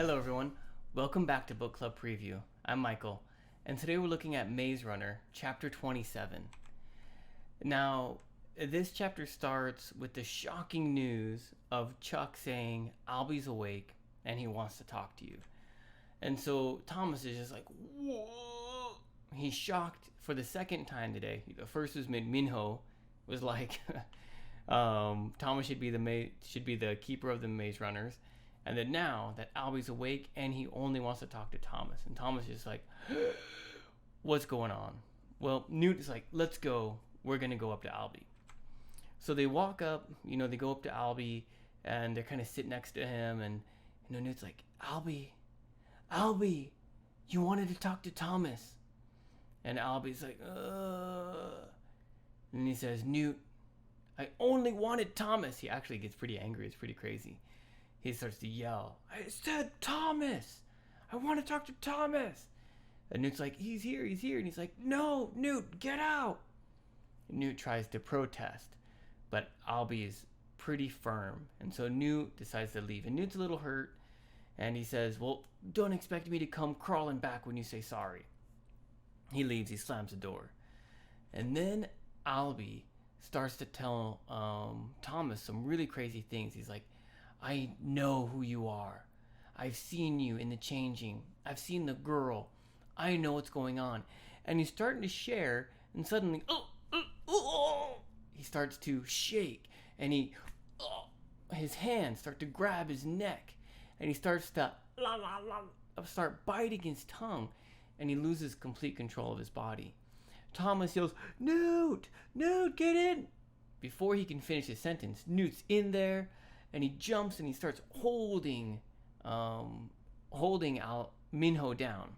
Hello everyone, welcome back to Book Club Preview. I'm Michael, and today we're looking at Maze Runner, Chapter 27. Now, this chapter starts with the shocking news of Chuck saying, Albie's awake, and he wants to talk to you. And so Thomas is just like, whoa! He's shocked for the second time today. The first was Minho, was like, Thomas should be the keeper of the Maze Runners. And then now that Albie's awake and he only wants to talk to Thomas. And Thomas is like, what's going on? Well, Newt is like, let's go. We're going to go up to Albie. So they walk up, they go up to Albie and they're kind of sit next to him. And, Newt's like, Albie, you wanted to talk to Thomas. And Albie's like, And he says, Newt, I only wanted Thomas. He actually gets pretty angry. It's pretty crazy. He starts to yell, I said Thomas! I want to talk to Thomas! And Newt's like, he's here. And he's like, no, Newt, get out! And Newt tries to protest, but Albie is pretty firm. And so Newt decides to leave. And Newt's a little hurt, and he says, well, don't expect me to come crawling back when you say sorry. He leaves, he slams the door. And then Albie starts to tell Thomas some really crazy things. He's like, I know who you are. I've seen you in the changing. I've seen the girl. I know what's going on. And he's starting to share, and suddenly, he starts to shake, and his hands start to grab his neck, and he starts to start biting his tongue, and he loses complete control of his body. Thomas yells, Newt, get in! Before he can finish his sentence, Newt's in there, and he jumps and he starts holding Minho down.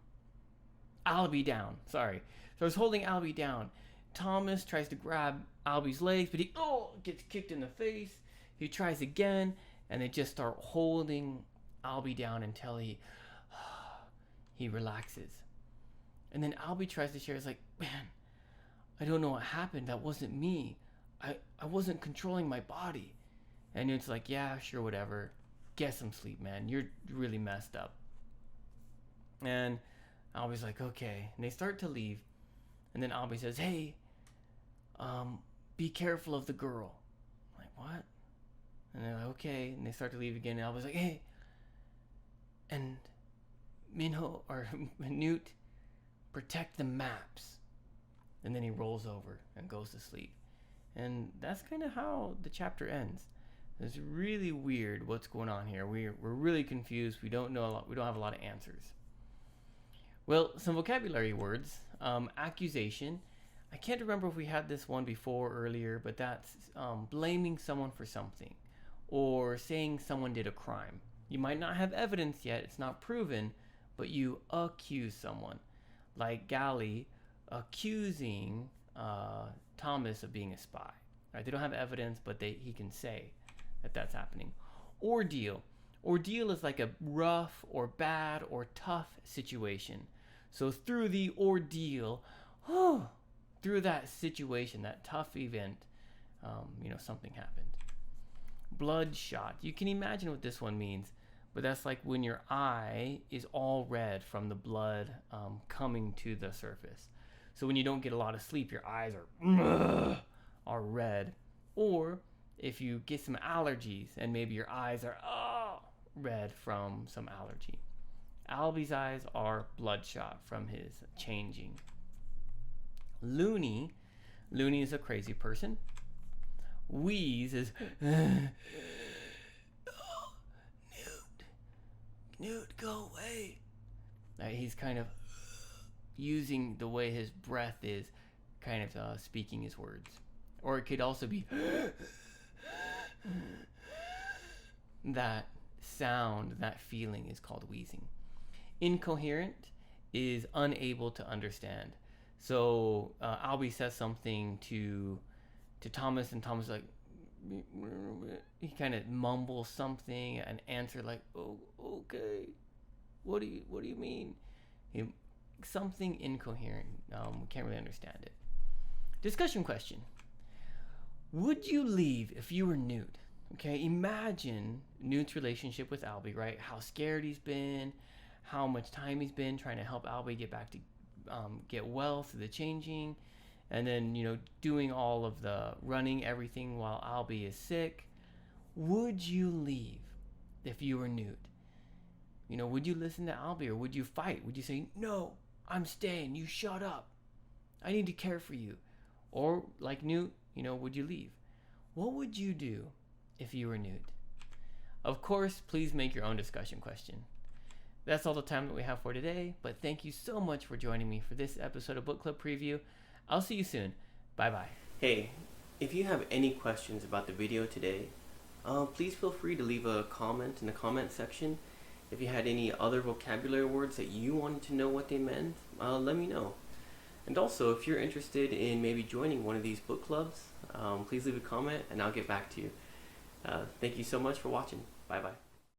Albie down, sorry. So he's holding Albie down. Thomas tries to grab Albie's legs, but he gets kicked in the face. He tries again, and they just start holding Albie down until he relaxes. And then Albie tries to share. He's like, man, I don't know what happened. That wasn't me. I wasn't controlling my body. And it's like, yeah, sure, whatever. Get some sleep, man. You're really messed up. And Albie's like, okay. And they start to leave. And then Albie says, hey, be careful of the girl. I'm like, what? And they're like, okay. And they start to leave again. And Albie's like, hey. And Newt, protect the maps. And then he rolls over and goes to sleep. And that's kind of how the chapter ends. It's really weird what's going on here. We're really confused. We don't know a lot. We don't have a lot of answers. Well, some vocabulary words. Accusation. I can't remember if we had this one before earlier, but that's blaming someone for something or saying someone did a crime. You might not have evidence yet. It's not proven, but you accuse someone. Like Gally accusing Thomas of being a spy. Right? They don't have evidence, but he can say that's happening. Ordeal. Ordeal is like a rough or bad or tough situation. So through the ordeal, through that situation, that tough event, something happened. Bloodshot. You can imagine what this one means, but that's like when your eye is all red from the blood coming to the surface. So when you don't get a lot of sleep, your eyes are red. Or if you get some allergies and maybe your eyes are red from some allergy. Albie's eyes are bloodshot from his changing. Loony is a crazy person. Wheeze is Newt, go away. He's kind of using the way his breath is, kind of speaking his words. Or it could also be that sound, that feeling is called wheezing. Incoherent is unable to understand. So Albie says something to Thomas, and Thomas is like, he kind of mumbles something, an answer like, oh, okay, what do you mean? Something incoherent. We can't really understand it. Discussion question. Would you leave if you were Newt? Okay, imagine Newt's relationship with Albie, right? How scared he's been, how much time he's been trying to help Albie get back to get well through the changing, and then, doing all of the running everything while Albie is sick. Would you leave if you were Newt? Would you listen to Albie, or would you fight? Would you say, no, I'm staying, you shut up, I need to care for you? Or like Newt, would you leave? What would you do if you were Newt? Of course, please make your own discussion question. That's all the time that we have for today, but thank you so much for joining me for this episode of Book Club Preview. I'll see you soon. Bye-bye. Hey, if you have any questions about the video today, please feel free to leave a comment in the comment section. If you had any other vocabulary words that you wanted to know what they meant, let me know. And also, if you're interested in maybe joining one of these book clubs, please leave a comment and I'll get back to you. Thank you so much for watching. Bye-bye.